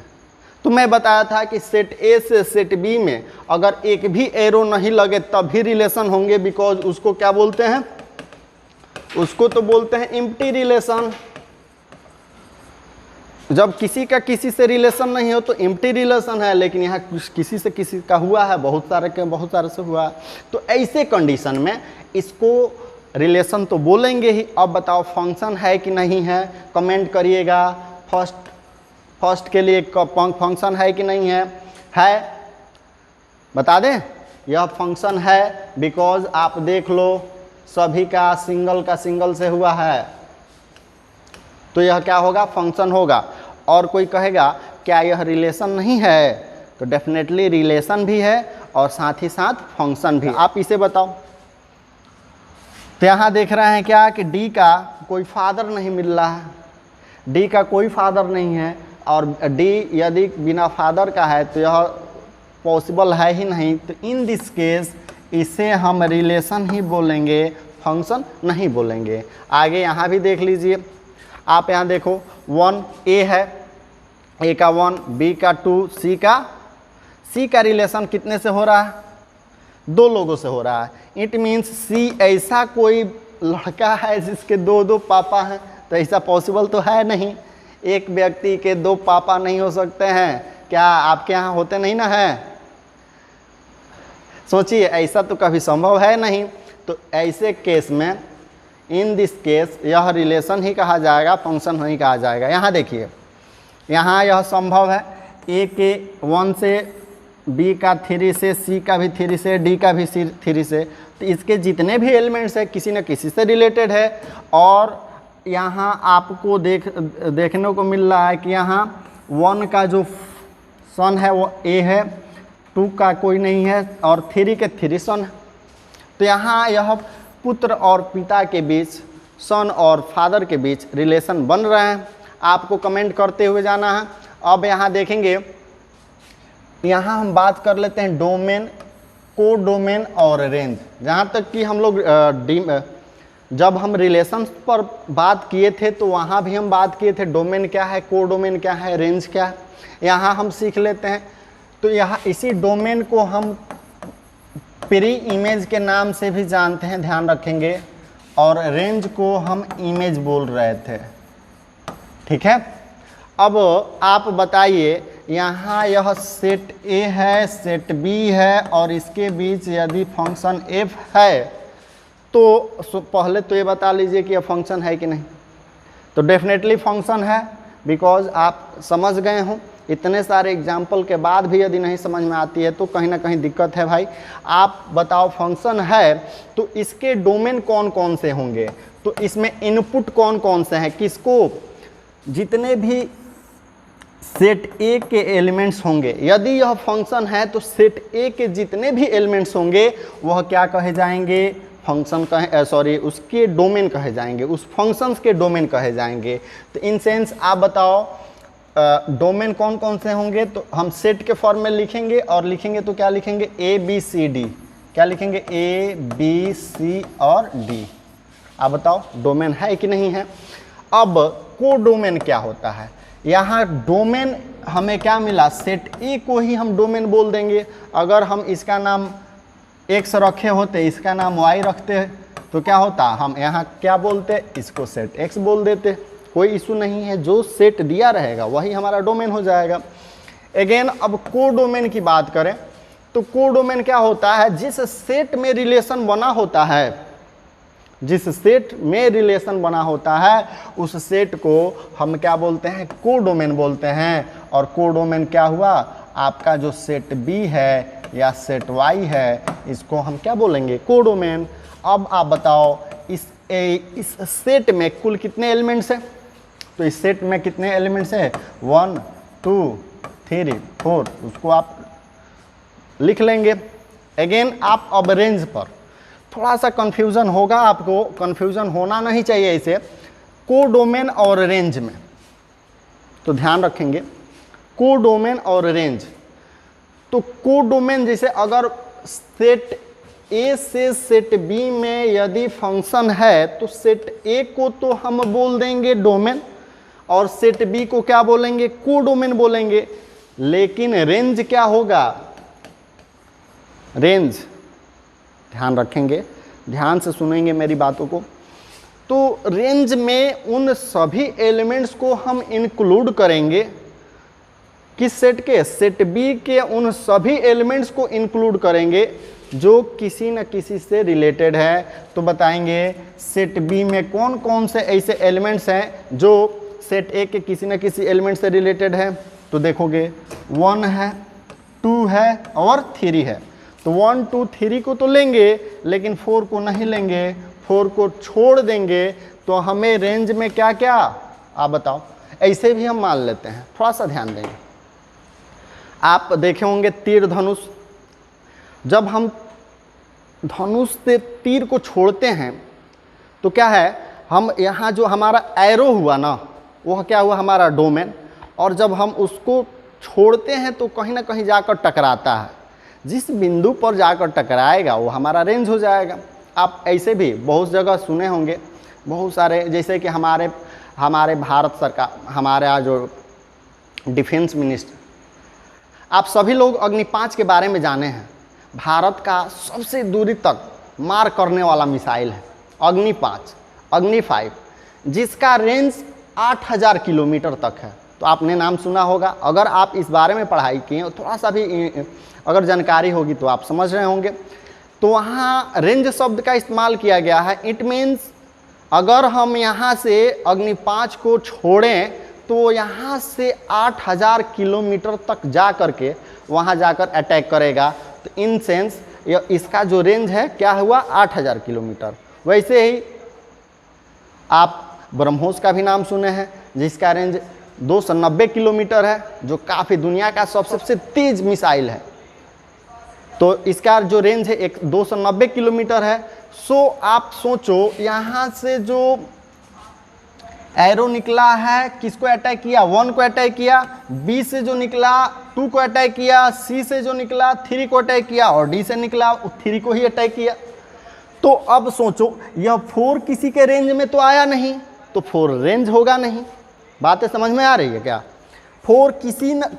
[SPEAKER 1] तो मैं बताया था कि सेट ए से सेट बी में अगर एक भी एरो नहीं लगे तब भी रिलेशन होंगे, बिकॉज उसको क्या बोलते हैं, उसको तो बोलते हैं एम्प्टी रिलेशन। जब किसी का किसी से रिलेशन नहीं हो तो एम्प्टी रिलेशन है, लेकिन यहाँ किसी से किसी का हुआ है, बहुत सारे से हुआ है, तो ऐसे कंडीशन में इसको रिलेशन तो बोलेंगे ही। अब बताओ फंक्शन है कि नहीं है, कमेंट करिएगा। फर्स्ट के लिए फंक्शन है कि नहीं है, बता दें यह फंक्शन है, बिकॉज आप देख लो सभी का सिंगल से हुआ है, तो यह क्या होगा, फंक्शन होगा। और कोई कहेगा क्या यह रिलेशन नहीं है, तो डेफिनेटली रिलेशन भी है और साथ ही साथ फंक्शन भी। आप इसे बताओ। तो यहाँ देख रहे हैं क्या कि डी का कोई फादर नहीं मिल रहा है, डी का कोई फादर नहीं है, और डी यदि बिना फादर का है तो यह पॉसिबल है ही नहीं। तो इन दिस केस इसे हम रिलेशन ही बोलेंगे, फंक्शन नहीं बोलेंगे। आगे यहाँ भी देख लीजिए, आप यहाँ देखो 1 ए है, ए का 1, बी का 2, सी का रिलेशन कितने से हो रहा है, 2 लोगों से हो रहा है। इट मीन्स सी ऐसा कोई लड़का है जिसके 2 पापा हैं, तो ऐसा पॉसिबल तो है नहीं, एक व्यक्ति के 2 पापा नहीं हो सकते हैं। क्या आपके यहाँ होते नहीं ना है, सोचिए ऐसा तो कभी संभव है नहीं। तो ऐसे केस में इन दिस केस यह रिलेशन ही कहा जाएगा, फंक्शन नहीं कहा जाएगा। यहाँ देखिए, यहाँ यह संभव है, ए के 1 से, बी का 3 से, सी का भी 3 से, डी का भी 3 से, तो इसके जितने भी एलिमेंट्स है किसी न किसी से रिलेटेड है। और यहाँ आपको देखने को मिल रहा है कि यहाँ 1 का जो सन है वो ए है, 2 का कोई नहीं है, और 3 के 3 सन है। तो यहाँ यह पुत्र और पिता के बीच, सन और फादर के बीच रिलेशन बन रहे हैं। आपको कमेंट करते हुए जाना है। अब यहाँ देखेंगे, यहाँ हम बात कर लेते हैं डोमेन, को डोमेन और रेंज। जहाँ तक कि हम लोग जब हम रिलेशंस पर बात किए थे तो वहाँ भी हम बात किए थे डोमेन क्या है, को डोमेन क्या है, रेंज क्या है। यहाँ हम सीख लेते हैं। तो यहाँ इसी डोमेन को हम प्री इमेज के नाम से भी जानते हैं, ध्यान रखेंगे, और रेंज को हम इमेज बोल रहे थे, ठीक है। अब आप बताइए, यहाँ यह सेट ए है, सेट बी है, और इसके बीच यदि फंक्शन एफ है तो पहले तो ये बता लीजिए कि यह फंक्शन है कि नहीं। तो डेफिनेटली फंक्शन है, बिकॉज आप समझ गए हो। इतने सारे एग्जाम्पल के बाद भी यदि नहीं समझ में आती है तो कहीं ना कहीं दिक्कत है भाई। आप बताओ फंक्शन है तो इसके डोमेन कौन कौन से होंगे, तो इसमें इनपुट कौन कौन से हैं, किसको, जितने भी सेट ए के एलिमेंट्स होंगे, यदि यह फंक्शन है तो सेट ए के जितने भी एलिमेंट्स होंगे वह क्या कहे जाएंगे, फंक्शन कहे, उसके डोमेन कहे जाएंगे, उस फंक्शंस के डोमेन कहे जाएंगे। तो इन सेंस आप बताओ डोमेन कौन कौन से होंगे। तो हम सेट के फॉर्म में लिखेंगे, और लिखेंगे तो क्या लिखेंगे, ए बी सी डी। क्या लिखेंगे, ए बी सी और डी। आप बताओ डोमेन है कि नहीं है। अब को डोमेन क्या होता है, यहाँ डोमेन हमें क्या मिला, सेट ए को ही हम डोमेन बोल देंगे। अगर हम इसका नाम एक्स रखे होते, इसका नाम वाई रखते तो क्या होता, हम यहाँ क्या बोलते, इसको सेट एक्स बोल देते, कोई इशू नहीं है। जो सेट दिया रहेगा वही हमारा डोमेन हो जाएगा। अगेन अब को डोमेन की बात करें तो को डोमेन क्या होता है, जिस सेट में रिलेशन बना होता है, जिस सेट में रिलेशन बना होता है उस सेट को हम क्या बोलते हैं, को डोमेन बोलते हैं। और को डोमेन क्या हुआ, आपका जो सेट बी है या सेट वाई है, इसको हम क्या बोलेंगे, को डोमेन। अब आप बताओ इस सेट में कुल कितने एलिमेंट्स हैं, तो इस सेट में कितने एलिमेंट्स हैं, 1 2 3 4, उसको आप लिख लेंगे। अगेन आप अब रेंज पर थोड़ा सा कंफ्यूजन होगा, आपको कंफ्यूजन होना नहीं चाहिए इसे, को डोमेन और रेंज में। तो ध्यान रखेंगे को डोमेन और रेंज। तो को डोमेन जैसे अगर सेट ए से सेट बी में यदि फंक्शन है तो सेट ए को तो हम बोल देंगे डोमेन और सेट बी को क्या बोलेंगे, को डोमेन बोलेंगे। लेकिन रेंज क्या होगा, रेंज, ध्यान रखेंगे, ध्यान से सुनेंगे मेरी बातों को। तो रेंज में उन सभी एलिमेंट्स को हम इंक्लूड करेंगे, किस सेट के, सेट बी के उन सभी एलिमेंट्स को इंक्लूड करेंगे जो किसी न किसी से रिलेटेड है। तो बताएंगे सेट बी में कौन कौन से ऐसे एलिमेंट्स हैं जो सेट ए के किसी न किसी एलिमेंट से रिलेटेड है। तो देखोगे 1 है, 2 है और 3 है। तो 1 2 3 को तो लेंगे लेकिन 4 को नहीं लेंगे, 4 को छोड़ देंगे। तो हमें रेंज में क्या क्या, आप बताओ। ऐसे भी हम मान लेते हैं, थोड़ा सा ध्यान देंगे। आप देखे होंगे तीर धनुष, जब हम धनुष से तीर को छोड़ते हैं तो क्या है, हम यहाँ जो हमारा एरो हुआ ना, वह क्या हुआ, हमारा डोमेन। और जब हम उसको छोड़ते हैं तो कहीं ना कहीं जाकर टकराता है, जिस बिंदु पर जाकर टकराएगा वो हमारा रेंज हो जाएगा। आप ऐसे भी बहुत जगह सुने होंगे, बहुत सारे, जैसे कि हमारे भारत सरकार, हमारे जो डिफेंस मिनिस्टर, आप सभी लोग अग्नि 5 के बारे में जाने हैं। भारत का सबसे दूरी तक मार करने वाला मिसाइल है अग्नि 5, अग्नि 5, जिसका रेंज 8000 किलोमीटर तक है। तो आपने नाम सुना होगा, अगर आप इस बारे में पढ़ाई किए, थोड़ा सा भी अगर जानकारी होगी तो आप समझ रहे होंगे। तो वहाँ रेंज शब्द का इस्तेमाल किया गया है। इट मीन्स अगर हम यहाँ से अग्नि 5 को छोड़ें तो यहाँ से 8000 किलोमीटर तक जा करके वहाँ जाकर अटैक करेगा। तो इन सेंस इसका जो रेंज है क्या हुआ, 8000 किलोमीटर। वैसे ही आप ब्रह्मोस का भी नाम सुने हैं, जिसका रेंज 290 किलोमीटर है, जो काफ़ी दुनिया का सबसे तेज मिसाइल है। तो इसका जो रेंज है 290 किलोमीटर है। सो आप सोचो यहाँ से जो एरो निकला है किसको अटैक किया, 1 को अटैक किया, बी से जो निकला 2 को अटैक किया, सी से जो निकला 3 को अटैक किया और डी से निकला 3 को ही अटैक किया। तो अब सोचो यह 4 किसी के रेंज में तो आया नहीं, तो 4 रेंज होगा नहीं। बातें समझ में आ रही है क्या, 4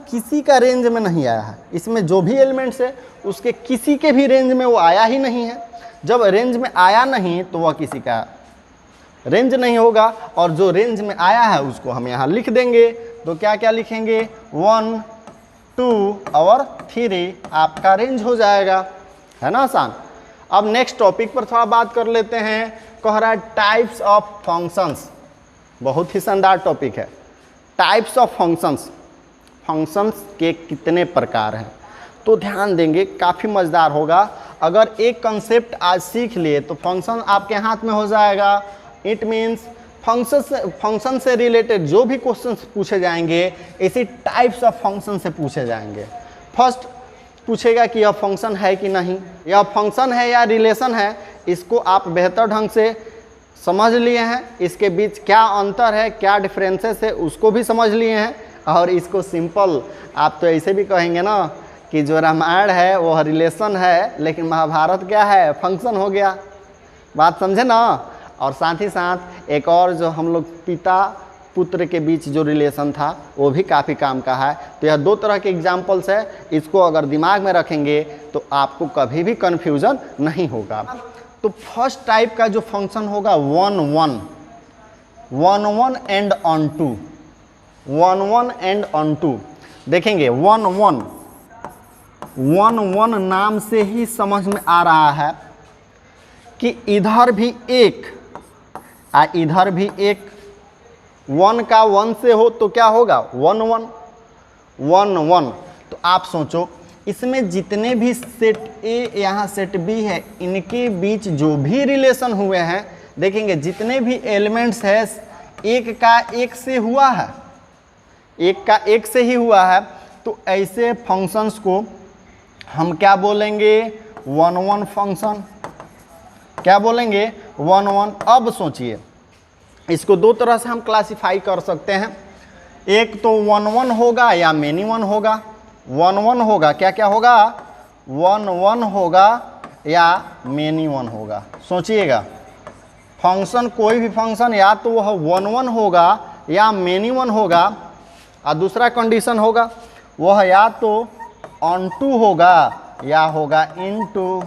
[SPEAKER 1] किसी का रेंज में नहीं आया है। इसमें जो भी एलिमेंट्स है उसके किसी के भी रेंज में वो आया ही नहीं है। जब रेंज में आया नहीं तो वह किसी का रेंज नहीं होगा, और जो रेंज में आया है उसको हम यहाँ लिख देंगे। तो क्या क्या लिखेंगे, 1 2 और 3 आपका रेंज हो जाएगा, है ना आसान। अब नेक्स्ट टॉपिक पर थोड़ा बात कर लेते हैं। कह रहा है टाइप्स ऑफ फंक्शंस, बहुत ही शानदार टॉपिक है। टाइप्स ऑफ फंक्शंस, फंक्शंस के कितने प्रकार हैं, तो ध्यान देंगे, काफ़ी मज़ेदार होगा। अगर एक कंसेप्ट आज सीख लिए तो फंक्शन आपके हाथ में हो जाएगा। इट मीन्स फंक्शन से रिलेटेड जो भी क्वेश्चन पूछे जाएंगे इसी टाइप्स ऑफ फंक्शन से पूछे जाएंगे। फर्स्ट पूछेगा कि यह फंक्शन है कि नहीं, यह फंक्शन है या रिलेशन है, इसको आप बेहतर ढंग से समझ लिए हैं। इसके बीच क्या अंतर है, क्या डिफरेंसेस है, उसको भी समझ लिए हैं। और इसको सिंपल आप तो ऐसे भी कहेंगे ना कि जो रामायण है वह रिलेशन है, लेकिन महाभारत क्या है, फंक्शन हो गया। बात समझे ना। और साथ ही साथ एक और जो हम लोग पिता पुत्र के बीच जो रिलेशन था वो भी काफ़ी काम का है। तो यह 2 तरह के एग्जाम्पल्स है, इसको अगर दिमाग में रखेंगे तो आपको कभी भी कन्फ्यूज़न नहीं होगा। तो फर्स्ट टाइप का जो फंक्शन होगा 1 1 and onto, 1 1 and onto. देखेंगे 1 1 नाम से ही समझ में आ रहा है कि इधर भी एक इधर भी एक, 1 का 1 से हो तो क्या होगा, 1 1 1। तो आप सोचो इसमें जितने भी सेट ए यहाँ सेट बी है, इनके बीच जो भी रिलेशन हुए हैं, देखेंगे जितने भी एलिमेंट्स है एक का एक से हुआ है, एक का एक से ही हुआ है। तो ऐसे फंक्शंस को हम क्या बोलेंगे, 1 1 फंक्शन। क्या बोलेंगे, 1 1। अब सोचिए इसको 2 तरह से हम क्लासिफाई कर सकते हैं। एक तो 1 1 होगा या मेनी 1 होगा। 1 1 होगा, क्या क्या होगा, 1 1 होगा या मेनी वन होगा। सोचिएगा, फंक्शन कोई भी फंक्शन या तो वह 1 1 होगा या मेनी वन होगा, और दूसरा कंडीशन होगा वह या तो ऑन टू होगा या होगा इनटू।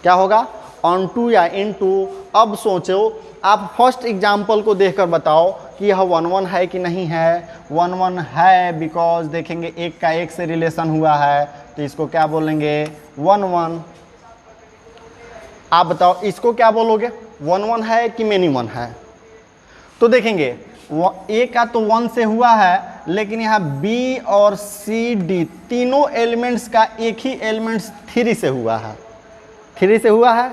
[SPEAKER 1] क्या होगा? ऑन टू या इनटू। अब सोचो, आप फर्स्ट एग्जाम्पल को देखकर बताओ कि यह 1 1 है कि नहीं है। 1 1 है, बिकॉज देखेंगे एक का एक से रिलेशन हुआ है, तो इसको क्या बोलेंगे? 1 1। आप बताओ इसको क्या बोलोगे? 1 1 है कि मेनी वन है? तो देखेंगे ए का तो 1 से हुआ है, लेकिन यहाँ बी और सी डी तीनों एलिमेंट्स का एक ही एलिमेंट्स 3 से हुआ है। 3 से हुआ है,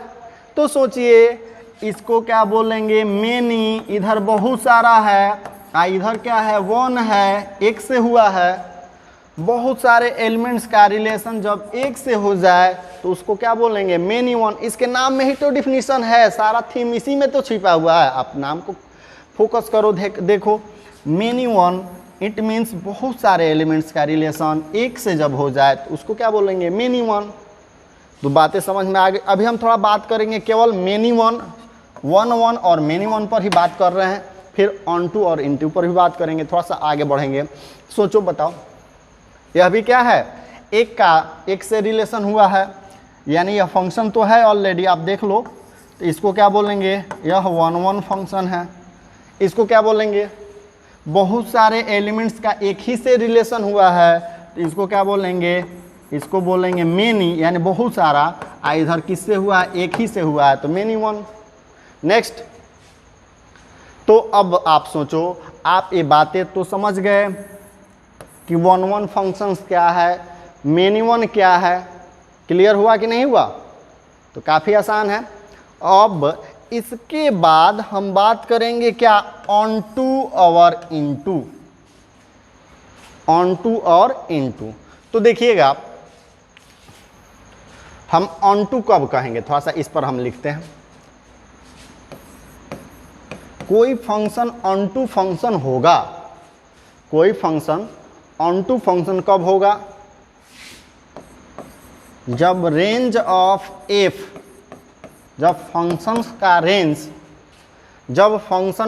[SPEAKER 1] तो सोचिए इसको क्या बोलेंगे? मेनी। इधर बहुत सारा है, इधर क्या है? 1 है, एक से हुआ है। बहुत सारे एलिमेंट्स का रिलेशन जब एक से हो जाए तो उसको क्या बोलेंगे? Many one. इसके नाम में ही तो डिफिनीशन है, सारा थीम इसी में तो छिपा हुआ है। आप नाम को फोकस करो, देखो मेनी वन, इट मीन्स बहुत सारे एलिमेंट्स का रिलेशन एक से जब हो जाए तो उसको क्या बोलेंगे? Many one. तो बातें समझ में आ गई। अभी हम थोड़ा बात करेंगे केवल मेनी वन, 1 1 और मेनी वन पर ही बात कर रहे हैं, फिर ऑन टू और इन टू पर भी बात करेंगे, थोड़ा सा आगे बढ़ेंगे। सोचो बताओ, यह भी क्या है? एक का एक से रिलेशन हुआ है, यानी यह फंक्शन तो है ऑलरेडी, आप देख लो। तो इसको क्या बोलेंगे? यह 1 1 फंक्शन है। इसको क्या बोलेंगे? बहुत सारे एलिमेंट्स का एक ही से रिलेशन हुआ है, तो इसको क्या बोलेंगे? इसको बोलेंगे मेनी, यानी बहुत सारा। इधर किससे हुआ है? एक ही से हुआ है, तो मेनी वन। नेक्स्ट, तो अब आप सोचो, आप ये बातें तो समझ गए कि 1 1 फंक्शंस क्या है, मेनी वन क्या है। क्लियर हुआ कि नहीं हुआ? तो काफ़ी आसान है। अब इसके बाद हम बात करेंगे क्या? ऑन टू और इनटू। ऑन टू और इनटू। तो देखिएगा, हम ऑन टू कब कहेंगे, थोड़ा सा इस पर हम लिखते हैं। कोई फंक्शन ऑन टू फंक्शन होगा, कोई फंक्शन ऑन टू फंक्शन कब होगा? जब रेंज ऑफ एफ, जब फंक्शन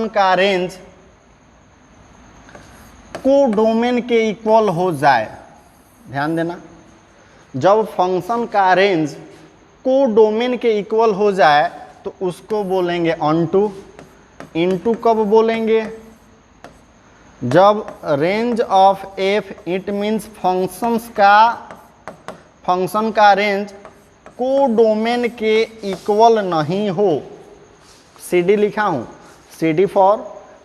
[SPEAKER 1] का रेंज कोडोमेन के इक्वल हो जाए। ध्यान देना, जब फंक्शन का रेंज कोडोमेन के इक्वल हो जाए तो उसको बोलेंगे ऑन टू। इनटू कब बोलेंगे? जब range of F, it means function का रेंज कोडोमेन के इक्वल नहीं हो। CD लिखा हूँ, CD फॉर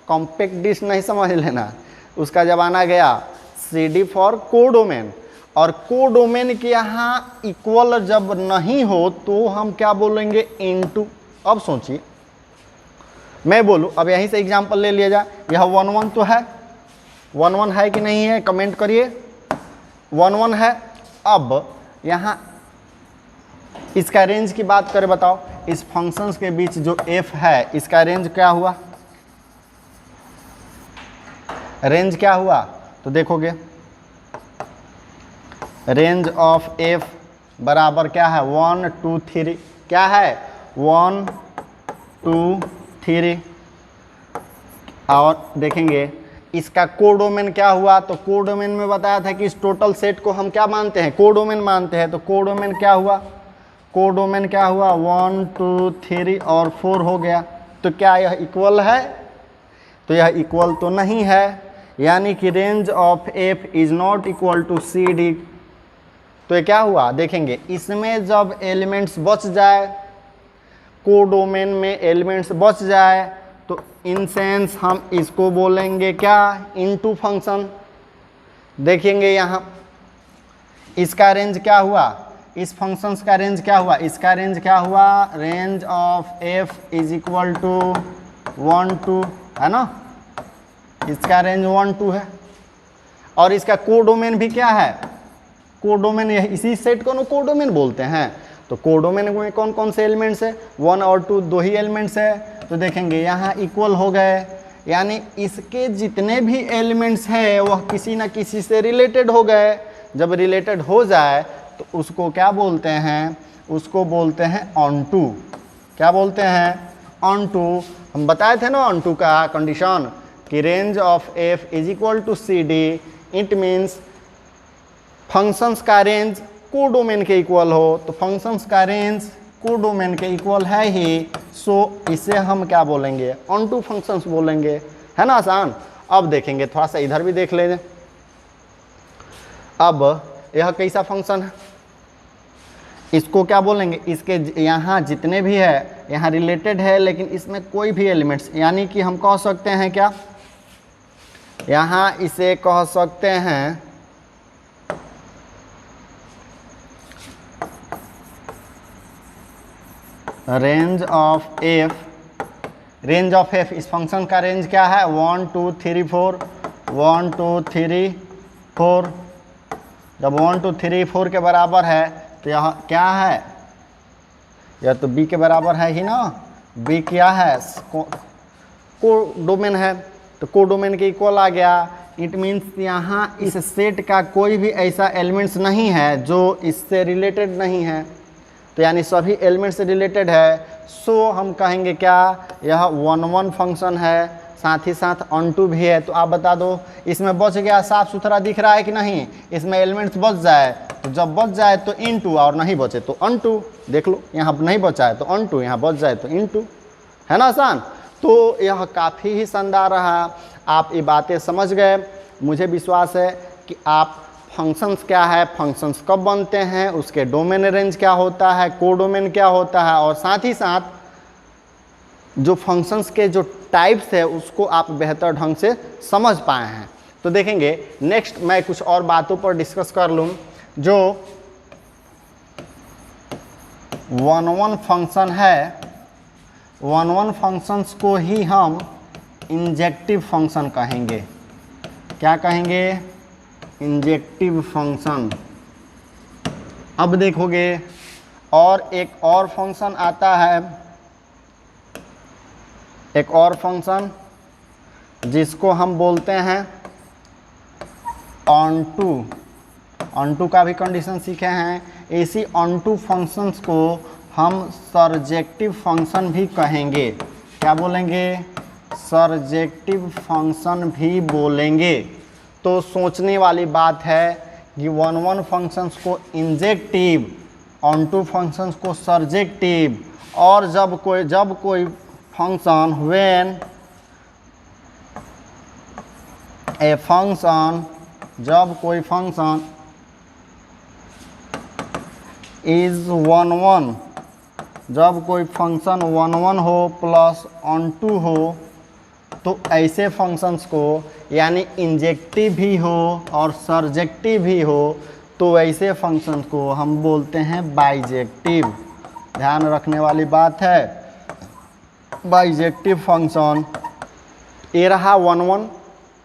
[SPEAKER 1] कॉम्पैक्ट डिस्क नहीं समझ लेना, उसका ज़माना गया। CD फॉर कोडोमेन, और कोडोमेन के यहाँ इक्वल जब नहीं हो तो हम क्या बोलेंगे? इनटू। अब सोचिए, मैं बोलूँ, अब यहीं से एग्जांपल ले लिया जाए। यह 1 1 तो है, 1 1 है कि नहीं है? कमेंट करिए। 1 1 है। अब यहाँ इसका रेंज की बात करें, बताओ इस फंक्शंस के बीच जो f है, इसका रेंज क्या हुआ? रेंज क्या हुआ? तो देखोगे रेंज ऑफ f बराबर क्या है? 1 2 3। क्या है? 1 2 3। और देखेंगे इसका कोडोमेन क्या हुआ? तो कोडोमेन में बताया था कि इस टोटल सेट को हम क्या मानते हैं? कोडोमेन मानते हैं। तो कोडोमेन क्या हुआ? कोडोमेन क्या हुआ? 1 2 3 और 4 हो गया। तो क्या यह इक्वल है? तो यह इक्वल तो नहीं है, यानी कि range of F is not equal to CD। तो ये क्या हुआ? देखेंगे इसमें जब एलिमेंट्स बच जाए, कोडोमेन में एलिमेंट्स बच जाए, तो इन सेंस हम इसको बोलेंगे क्या? Into function. देखेंगे यहाँ इसका रेंज क्या हुआ? इस फंक्शंस का रेंज क्या हुआ? इसका रेंज क्या हुआ? Range of F is equal to 1 2, है ना? इसका रेंज 1 2 है। और इसका कोडोमेन भी क्या है? कोडोमेन, इसी सेट को ना कोडोमेन बोलते हैं। तो कोडोमेन में कौन कौन से एलिमेंट्स है? 1 और 2, 2 ही एलिमेंट्स है। तो देखेंगे यहाँ इक्वल हो गए, यानी इसके जितने भी एलिमेंट्स हैं वह किसी न किसी से रिलेटेड हो गए। जब रिलेटेड हो जाए तो उसको क्या बोलते हैं? उसको बोलते हैं ऑन टू। क्या बोलते हैं? Onto. हम बताए थे ना ऑन टू का कंडीशन कि range of F is equal to C D, it means functions का रेंज को डोमेन के इक्वल हो, तो फंक्शंस का रेंज को डोमेन के इक्वल है ही, सो इसे हम क्या बोलेंगे? ऑन टू फंक्शंस बोलेंगे, है ना आसान। अब देखेंगे, थोड़ा सा इधर भी देख लेंगे। अब यह कैसा फंक्शन है, इसको क्या बोलेंगे? इसके यहाँ जितने भी है यहाँ रिलेटेड है, लेकिन इसमें कोई भी एलिमेंट्स, यानी कि हम कह सकते हैं क्या, यहाँ इसे कह सकते हैं range of F. Range of F, इस फंक्शन का रेंज क्या है? 1 2 3 4, 1 2 3 4। जब 1 2 3 4 के बराबर है तो यह क्या है? यह तो b के बराबर है ही ना। b क्या है? को डोमेन है, तो को डोमेन के इक्वल आ गया। इट मीन्स यहाँ इस सेट का कोई भी ऐसा एलिमेंट्स नहीं है जो इससे रिलेटेड नहीं है, तो यानी सभी एलिमेंट से रिलेटेड है। सो हम कहेंगे क्या? यह 1 1 फंक्शन है, साथ ही साथ ऑन टू भी है। तो आप बता दो, इसमें बच गया, साफ सुथरा दिख रहा है कि नहीं? इसमें एलिमेंट्स बच जाए, तो जब बच जाए तो इन टू, और नहीं बचे तो ऑन टू। देख लो, यहाँ नहीं बचा है तो ऑन टू, यहाँ बच जाए तो इन टू, है ना आसान। तो यह काफ़ी ही शानदार रहा। आप ये बातें समझ गए। मुझे विश्वास है कि आप फंक्शंस क्या है, फंक्शंस कब बनते हैं, उसके डोमेन रेंज क्या होता है, को डोमेन क्या होता है, और साथ ही साथ जो फंक्शंस के जो टाइप्स है उसको आप बेहतर ढंग से समझ पाए हैं। तो देखेंगे नेक्स्ट मैं कुछ और बातों पर डिस्कस कर लूँ। जो 1 1 फंक्शन है, 1 1 फंक्शंस को ही हम इंजेक्टिव फंक्शन कहेंगे। क्या कहेंगे? Injective function. अब देखोगे और एक और फंक्शन आता है, एक और फंक्शन जिसको हम बोलते हैं ऑन टू। ऑन टू का भी कंडीशन सीखे हैं। इसी ऑन टू फंक्शंस को हम सर्जेक्टिव फंक्शन भी कहेंगे। क्या बोलेंगे? सर्जेक्टिव फंक्शन भी बोलेंगे। तो सोचने वाली बात है कि 1 1 फंक्शंस को इंजेक्टिव, ऑन टू फंक्शंस को सर्जेक्टिव, और जब कोई फंक्शन व्हेन ए फंक्शन, जब कोई फंक्शन इज 1 1, जब कोई फंक्शन 1 1 हो प्लस ऑन टू हो, तो ऐसे फंक्शंस को, यानी इंजेक्टिव भी हो और सर्जेक्टिव भी हो, तो ऐसे फंक्शंस को हम बोलते हैं बाइजेक्टिव। ध्यान रखने वाली बात है, बाइजेक्टिव फंक्शन। ये रहा 1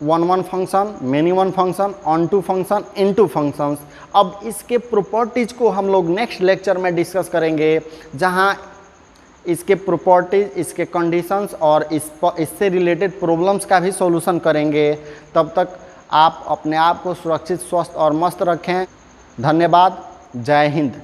[SPEAKER 1] 1 function, many one function, onto function, into functions. अब इसके प्रॉपर्टीज को हम लोग नेक्स्ट लेक्चर में डिस्कस करेंगे, जहां इसके प्रॉपर्टीज, इसके कंडीशंस और इससे रिलेटेड प्रॉब्लम्स का भी सॉल्यूशन करेंगे। तब तक आप अपने आप को सुरक्षित, स्वस्थ और मस्त रखें। धन्यवाद। जय हिंद।